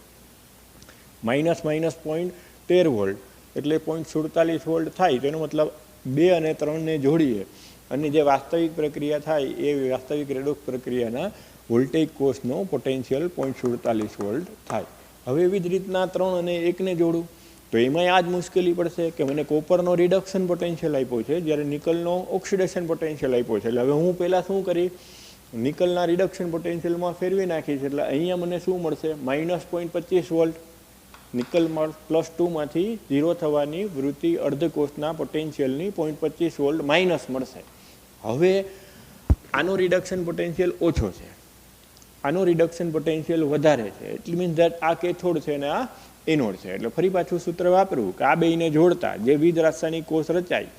Speaker 1: માઇનસ -0.13 વોલ્ટ એટલે 0.47 વોલ્ટ થાય. તેનો મતલબ 2 અને 3ને જોડીએ અને જે વાસ્તવિક પ્રક્રિયા થાય એ વાસ્તવિક રેડોક્સ પ્રક્રિયાના વોલ્ટેજ કોષનો પોટેન્શિયલ 0.47 વોલ્ટ થાય. હવે એવી જ રીતના 3 અને 1ને જોડું તો એમાંય આ જ મુશ્કેલી પડશે કે મને કોપરનો રિડક્શન પોટેન્શિયલ આપ્યો છે જ્યારે નિકલનો ઓક્સિડેશન પોટેન્શિયલ આપ્યો છે. એટલે હવે હું પહેલાં શું કરી, નિકલના રિડક્શન પોટેન્શિયલમાં ફેરવી નાખીશ. એટલે અહીંયા મને શું મળશે? -0.25 વોલ્ટ. નિકલ +2 માંથી 0 થવાની વૃત્તિ અર્ધકોષના પોટેન્શિયલની 0.25 વોલ્ટ માઇનસ મળશે. હવે આનો રિડક્શન પોટેન્શિયલ ઓછો છે, આનો રિડક્શન પોટેન્શિયલ વધારે છે. ઇટ મીન્સ ધેટ આ કેથોડ છે અને આ એનોડ છે. એટલે ફરી પાછું સૂત્ર વાપરવું કે આ બેયને જોડતા જે વિધ રાસાયણિક કોષ રચાય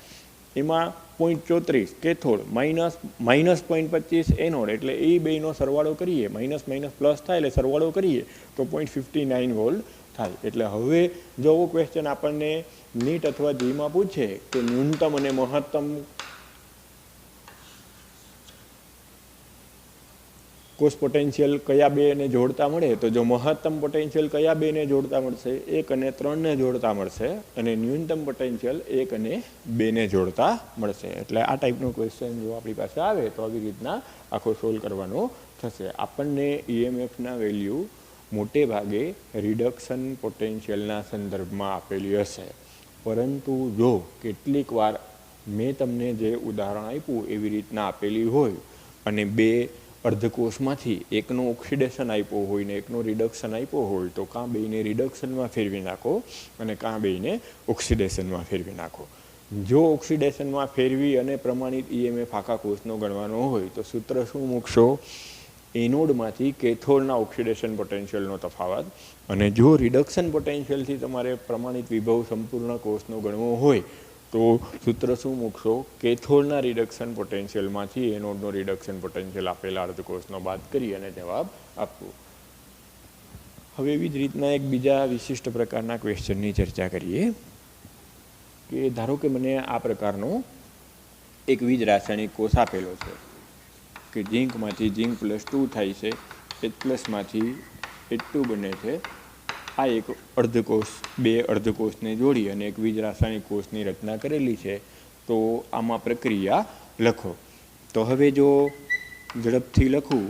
Speaker 1: એમાં 0.34 કેથોડ -0.25 એનોડ, એટલે એ બેયનો સરવાળો કરીએ, માઇનસ માઇનસ પ્લસ થાય એટલે સરવાળો કરીએ તો 0.59 વોલ્ટ થાય. એટલે હવે જો ક્વેશ્ચન આપણને નીટ અથવા જીમાં પૂછે કે ન્યૂનતમ અને મહત્તમ કોષ પોટેન્શિયલ કયા બેને જોડતા મળે, તો જો મહત્તમ પોટેન્શિયલ કયા બેને જોડતા મળશે? 1 અને 3ને જોડતા મળશે, અને ન્યૂનતમ પોટેન્શિયલ 1 અને 2ને જોડતા મળશે. એટલે આ ટાઈપનો ક્વેશ્ચન જો આપણી પાસે આવે તો આવી રીતના આખો સોલ્વ કરવાનો થશે. આપણને EMFના વેલ્યુ મોટે ભાગે રિડક્શન પોટેન્શિયલના સંદર્ભમાં આપેલી હશે, પરંતુ જો કેટલીક વાર મેં તમને જે ઉદાહરણ આપ્યું એવી રીતના આપેલી હોય અને બે અર્ધકોષમાંથી એકનો ઓક્સિડેશન આપ્યો હોય ને એકનો રિડક્શન આપ્યો હોય તો કાં બેયને રિડક્શનમાં ફેરવી નાખો અને કાં બેયને ઓક્સિડેશનમાં ફેરવી નાખો. જો ઓક્સિડેશનમાં ફેરવી અને પ્રમાણિત EMF આખા કોષનો ગણવાનો હોય તો સૂત્ર શું મૂકશો? એનોડમાંથી કેથોડના ઓક્સિડેશન પોટેન્શિયલનો તફાવત. અને જો રિડક્શન પોટેન્શિયલથી તમારે પ્રમાણિત વિભવ સંપૂર્ણ કોષનો ગણવો હોય તો સૂત્ર શું મૂકશો? કેથોડના રિડક્શન પોટેન્શિયલમાંથી એનોડનો રિડક્શન પોટેન્શિયલ આપેલા અર્ધકોષનો બાદ કરી અને જવાબ આપવો. હવે એવી જ રીતના એક બીજા વિશિષ્ટ પ્રકારના ક્વેશ્ચનની ચર્ચા કરીએ કે ધારો કે મને આ પ્રકારનો એક વીજ રાસાયણિક કોષ આપેલો છે કે ઝીંકમાંથી ઝીંક +2 થાય છે, H+માંથી H2 બને છે. આ એક અર્ધકોષ, બે અર્ધકોષને જોડી અને એક વીજ રાસાયણિક કોષની રચના કરેલી છે. તો આમાં પ્રક્રિયા લખો. તો હવે જો ઝડપથી લખું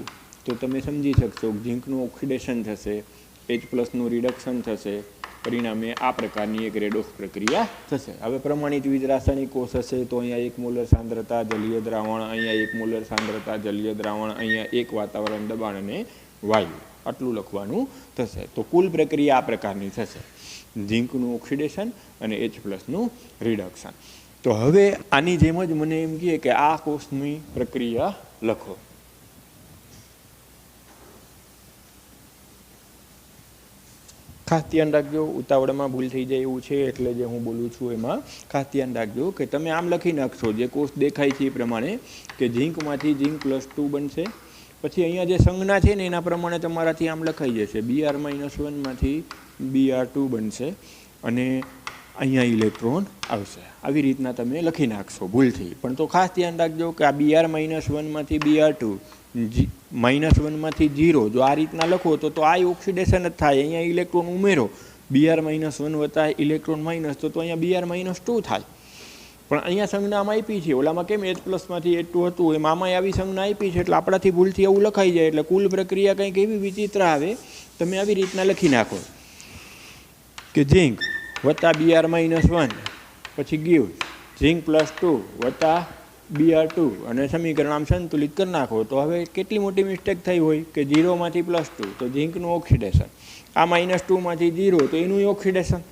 Speaker 1: તો તમે સમજી શકશો કે ઝીંકનું ઓક્સિડેશન થશે, H+નું રિડક્શન થશે, પરિણામે આ પ્રકારની એક રેડોક્સ પ્રક્રિયા થશે. હવે પ્રમાણિત વીજ રાસાયણિક કોષ હશે તો અહીંયા 1 મોલર સાંદ્રતા જલીય દ્રાવણ, અહીંયા 1 મોલર સાંદ્રતા જલીય દ્રાવણ, અહીંયા 1 વાતાવરણ દબાણ અને વાયુ, આટલું લખવાનું થશે. તો કુલ પ્રક્રિયા આ પ્રકારની થશે: ઝીંકનું ઓક્સિડેશન અને H+નું રિડક્શન. તો હવે આની જેમ જ મને એમ કહે કે આ કોષની પ્રક્રિયા લખો. ખાસ ધ્યાન રાખજો, ઉતાવળમાં ભૂલ થઈ જાય એવું છે એટલે જે હું બોલું છું એમાં ખાસ ધ્યાન રાખજો કે તમે આમ લખી નાખશો જે કોષ દેખાય છે એ પ્રમાણે કે ઝીંકમાંથી ઝીંક +2 બનશે. પછી અહીંયા જે સંજ્ઞા છે ને એના પ્રમાણે તમારાથી આમ લખાઈ જશે, Br-1માંથી Br2 બનશે અને અહીંયા ઇલેક્ટ્રોન આવશે. આવી રીતના તમે લખી નાખશો ભૂલથી. પણ તો ખાસ ધ્યાન રાખજો કે આ Br-1માંથી Br2 -1માંથી 0 જો આ રીતના લખો તો આ ઓક્સિડેશન જ થાય. અહીંયા ઇલેક્ટ્રોન ઉમેરો, Br-1 વત્તા ઇલેક્ટ્રોન માઇનસ, તો અહીંયા Br-2 થાય. પણ અહીંયા સંજ્ઞામાં આપી છે, ઓલામાં કેમ H+માંથી H2 હતું એમ આમાં આવી સંજ્ઞા આપી છે એટલે આપણાથી ભૂલથી એવું લખાઈ જાય. એટલે કુલ પ્રક્રિયા કંઈક એવી વિચિત્ર આવે, તમે આવી રીતના લખી નાખો કે ઝીંક વત્તા Br-1 પછી ગીવ ઝીંક +2 વત્તા Br2 અને સમીકરણ આમ સંતુલિત કરી નાખો. તો હવે કેટલી મોટી મિસ્ટેક થઈ હોય કે 0માંથી +2 તો ઝીંકનું ઓક્સિડેશન, આ -2માંથી 0 તો એનું ઓક્સિડેશન.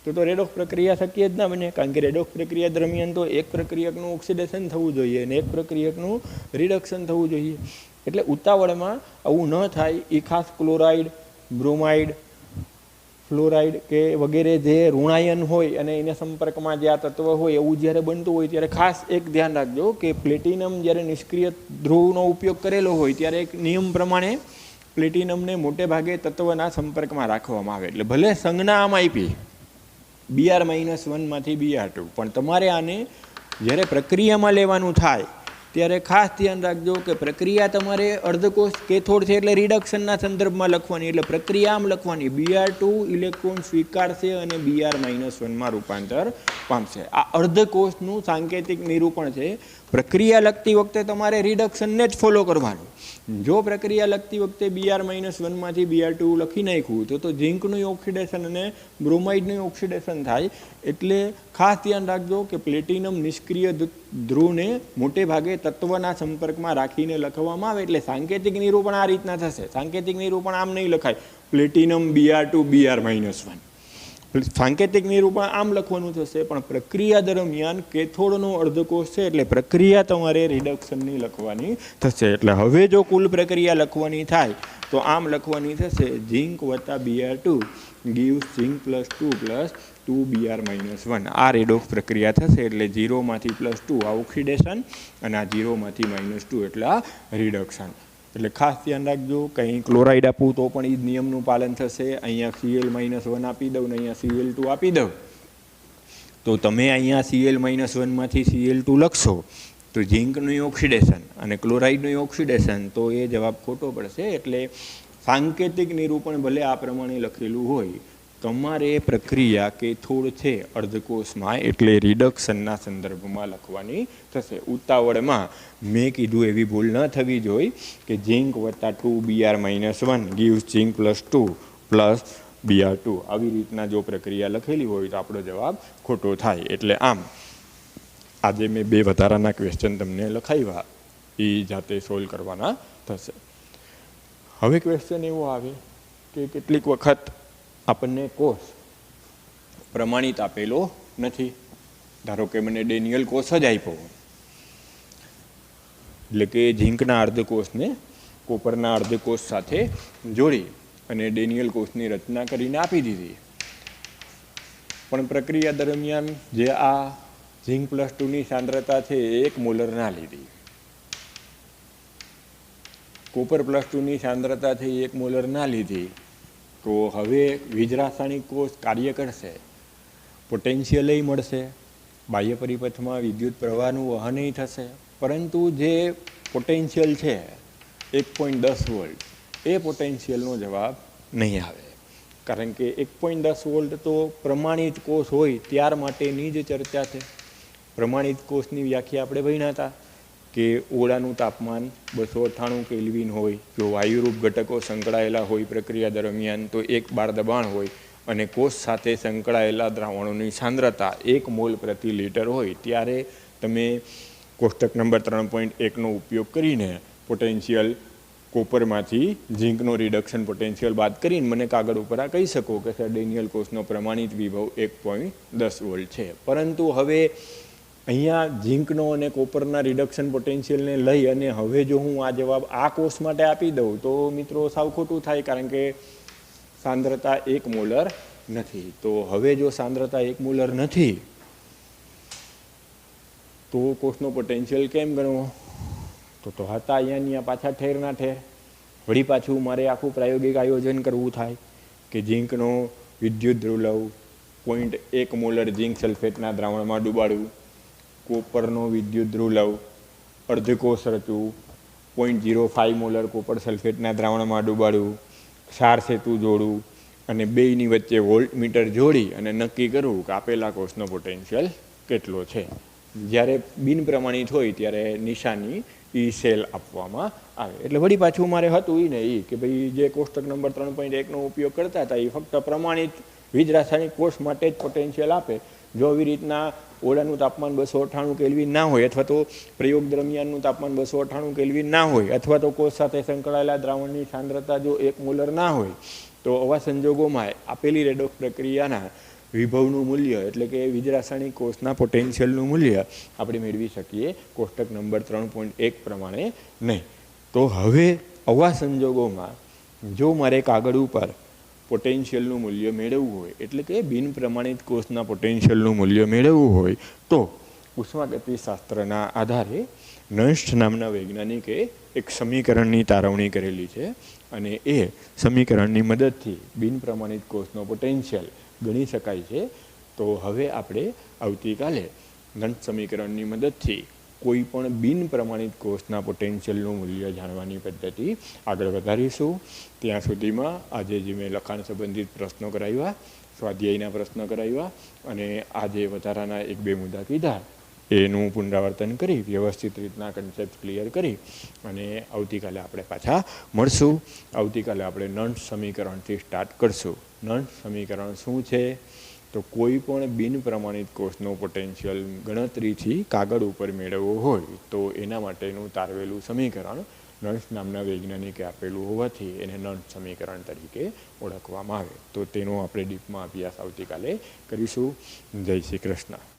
Speaker 1: તો રેડોક્સ પ્રક્રિયા શક્ય જ ના બને, કારણ કે રેડોક્સ પ્રક્રિયા દરમિયાન તો એક પ્રક્રિયકનું ઓક્સિડેશન થવું જોઈએ અને એક પ્રક્રિયકનું રિડક્શન થવું જોઈએ. એટલે ઉતાવળમાં આવું ન થાય એ ખાસ ક્લોરાઇડ, બ્રોમાઇડ, ફ્લોરાઇડ કે વગેરે જે ઋણાયન હોય અને એના સંપર્કમાં જે આ તત્વ હોય એવું જ્યારે બનતું હોય ત્યારે ખાસ એક ધ્યાન રાખજો કે પ્લેટિનમ જ્યારે નિષ્ક્રિય ધ્રુવનો ઉપયોગ કરેલો હોય ત્યારે એક નિયમ પ્રમાણે પ્લેટિનમને મોટે ભાગે તત્વના સંપર્કમાં રાખવામાં આવે. એટલે ભલે સંજ્ઞા આમ આપી Br-1માંથી Br2, પણ તમારે આને જ્યારે પ્રક્રિયામાં લેવાનું થાય ત્યારે ખાસ ધ્યાન રાખજો કે પ્રક્રિયા તમારે અર્ધકોષ કેથોડ છે એટલે રિડક્શનના સંદર્ભમાં લખવાની. એટલે પ્રક્રિયા આમ લખવાની, Br2 ઇલેક્ટ્રોન સ્વીકારશે અને Br-1માં રૂપાંતર પામશે. આ અર્ધકોષનું સાંકેતિક નિરૂપણ છે. પ્રક્રિયા લખતી વખતે તમારે રિડક્શનને જ ફોલો કરવાનું. જો પ્રક્રિયા લખતી વખતે Br-1માંથી Br2 લખી નાખ્યું તો ઝીંકનું ઓક્સિડેશન અને બ્રોમાઇડનું ઓક્સિડેશન થાય. એટલે ખાસ ધ્યાન રાખજો કે પ્લેટિનમ નિષ્ક્રિય ધ્રુવને મોટે ભાગે તત્વના સંપર્કમાં રાખીને લખવામાં આવે. એટલે સાંકેતિક નિરૂપણ આ રીતના થશે. સાંકેતિક નિરૂપણ આમ નહીં લખાય, પ્લેટિનમ Br2 Br-1. સાંકેતિક નિરૂપણ આમ લખવાનું થશે, પણ પ્રક્રિયા દરમિયાન કેથોડનો અર્ધકોષ છે એટલે પ્રક્રિયા તમારે રિડક્શનની લખવાની થશે. એટલે હવે જો કુલ પ્રક્રિયા લખવાની થાય તો આમ લખવાની થશે, ઝીંક વત્તા Br2 gives ઝીંક +2 2 Br-1. આ રેડોક્સ પ્રક્રિયા થશે. એટલે 0માંથી +2 આ ઓક્સિડેશન અને આ 0માંથી -2 એટલે આ રિડક્શન. એટલે ખાસ ધ્યાન રાખજો, કંઈ ક્લોરાઇડ આપું તો પણ એ જ નિયમનું પાલન થશે. અહીંયા Cl-1 આપી દઉં ને અહીંયા Cl2 આપી દઉં તો તમે અહીંયા Cl-1માંથી Cl2 લખશો તો ઝીંકનું ઓક્સિડેશન અને ક્લોરાઇડનું ઓક્સિડેશન, તો એ જવાબ ખોટો પડશે. એટલે સાંકેતિક નિરૂપણ ભલે આ પ્રમાણે લખેલું હોય, તમારે પ્રક્રિયા કેથોડ છે અર્ધકોષમાં એટલે રિડક્શનના સંદર્ભમાં લખવાની થશે. ઉતાવળમાં મેં કીધું એવી ભૂલ ન થવી જોઈએ કે ઝીંક વત્તા 2 Br-1 gives ઝીંક +2 Br2 આવી રીતના જો પ્રક્રિયા લખેલી હોય તો આપણો જવાબ ખોટો થાય. એટલે આમ આજે મેં 2 વધારાના ક્વેશ્ચન તમને લખાવ્યા, એ જાતે સોલ્વ કરવાના થશે. હવે ક્વેશ્ચન એવો આવે કે કેટલીક વખત આપણને કોષ પ્રમાણિત આપેલો નથી. ધારો કે મને ડેનિયલ કોષ જ આપ્યો, એટલે કે ઝીંકના અર્ધકોષને કોપરના અર્ધકોષ સાથે જોડી અને ડેનિયલ કોષની રચના કરીને આપી દીધી. પણ પ્રક્રિયા દરમિયાન જે આ ઝીંક +2ની સાંદ્રતા છે એ 1 મોલર ના લીધી. કોપર +2ની સાંદ્રતા છે એ 1 મોલર ના લીધી. તો હવે વીજરાસાયણિક કોષ કાર્ય કરશે, પોટેન્શિયલ મળશે, બાહ્ય પરિપથમાં વિદ્યુત પ્રવાહનું વહન થશે, પરંતુ જે પોટેન્શિયલ છે 1.10 વોલ્ટ એ પોટેન્શિયલનો જવાબ નહીં આવે. કારણ કે 1.10 વોલ્ટ તો પ્રમાણિત કોષ હોય ત્યાર માટેની જ ચર્ચા છે. પ્રમાણિત કોષની વ્યાખ્યા આપણે ભણ્યા હતા કે ઓરડાનું તાપમાન 298 કેલ્વિન હોય, જો વાયુરૂપ ઘટકો સંકળાયેલા હોય પ્રક્રિયા દરમિયાન તો 1 બાર દબાણ હોય અને કોષ સાથે સંકળાયેલા દ્રાવણોની સાંદ્રતા 1 મોલ પ્રતિ લિટર હોય, ત્યારે તમે કોષ્ટક નંબર 3.1નો ઉપયોગ કરીને પોટેન્શિયલ કોપરમાંથી ઝીંકનો રિડક્શન પોટેન્શિયલ બાદ કરીને મને કાગળ ઉપર આ કહી શકો કે સર ડેનિયલ કોષનો પ્રમાણિત વિભવ 1.10 વોલ્ટ છે. પરંતુ હવે અહીંયા ઝીંકનો અને કોપરના રિડક્શન પોટેન્શિયલને લઈ અને હવે જો હું આ જવાબ આ કોષ માટે આપી દઉં તો મિત્રો સાવ ખોટું થાય, કારણ કે સાંદ્રતા 1 મોલર નથી. તો હવે જો સાંદ્રતા 1 મોલર નથી તો કોષનો પોટેન્શિયલ કેમ ગણવો? તો હતા અહીંયા પાછા ઠેરના ઠેર. વળી પાછું મારે આખું પ્રાયોગિક આયોજન કરવું થાય કે ઝીંકનો વિદ્યુત ધ્રુવલવ 0.1 મોલર ઝીંક સલ્ફેટના દ્રાવણમાં ડૂબાડવું, કોપરનો વિદ્યુત ધ્રુવલવ અર્ધકોષ રચવું, 0.05 મોલર કોપર સલ્ફેટના દ્રાવણમાં ડૂબાડવું, ક્ષાર સેતુ જોડવું અને બેયની વચ્ચે વોલ્ટમીટર જોડી અને નક્કી કરવું કે આપેલા કોષનો પોટેન્શિયલ કેટલો છે. જ્યારે બિન પ્રમાણિત હોય ત્યારે નિશાની સેલ આપવામાં આવે. એટલે વળી પાછું મારે હતું ને એ કે ભાઈ જે કોષ્ટક નંબર 3.1નો ઉપયોગ કરતા હતા એ ફક્ત પ્રમાણિત વીજ રાસાયણિક કોષ માટે જ પોટેન્શિયલ આપે. જો આવી રીતના ઓરડાનું તાપમાન 298 કેલ્વિન ના હોય અથવા તો પ્રયોગ દરમિયાનનું તાપમાન 298 કેલ્વિન ના હોય અથવા તો કોષ સાથે સંકળાયેલા દ્રાવણની સાંદ્રતા જો 1 મોલર ના હોય તો આવા સંજોગોમાં આપેલી રેડોક્સ પ્રક્રિયાના વિભવનું મૂલ્ય એટલે કે વીજ રાસાયણિક કોષના પોટેન્શિયલનું મૂલ્ય આપણે મેળવી શકીએ કોષ્ટક નંબર 3.1 પ્રમાણે નહીં. તો હવે આવા સંજોગોમાં જો મારે કાગળ ઉપર પોટેન્શિયલનું મૂલ્ય મેળવવું હોય એટલે કે બિન પ્રમાણિત કોષના પોટેન્શિયલનું મૂલ્ય મેળવવું હોય તો ઉષ્માગતિશાસ્ત્રના આધારે નર્સ્ટ નામના વૈજ્ઞાનિકે એક સમીકરણની તારવણી કરેલી છે અને એ સમીકરણની મદદથી બિન પ્રમાણિત કોષનો પોટેન્શિયલ ગણી શકાય છે. તો હવે આપણે આવતીકાલે નર્સ્ટ સમીકરણની મદદથી કોઈ પણ બિન પ્રમાણિત કોષના પોટેન્શિયલનું મૂલ્ય જાણવાની પદ્ધતિ આગળ વધારીશું. ત્યાં સુધીમાં આજે જે મેં લખાણ સંબંધિત પ્રશ્નો કરાવ્યા, સ્વાધ્યાયના પ્રશ્નો કરાવ્યા અને આજે વધારાના 1-2 મુદ્દા કીધા એનું પુનરાવર્તન કરી વ્યવસ્થિત રીતના કન્સેપ્ટ ક્લિયર કરી અને આવતીકાલે આપણે પાછા મળશું. આવતીકાલે આપણે નર્સ્ટ સમીકરણથી સ્ટાર્ટ કરશું. નર્સ્ટ સમીકરણ શું છે? તો કોઈ પણ બિન પ્રમાણિત કોષનો પોટેન્શિયલ ગણતરીથી કાગળ ઉપર મેળવવો હોય તો એના માટેનું તારવેલું સમીકરણ નર્સ્ટ નામના વૈજ્ઞાનિકે આપેલું હોવાથી એને નર્સ્ટ સમીકરણ તરીકે ઓળખવામાં આવે. તો તેનો આપણે ડીપમાં અભ્યાસ આવતીકાલે કરીશું. જય શ્રી કૃષ્ણ.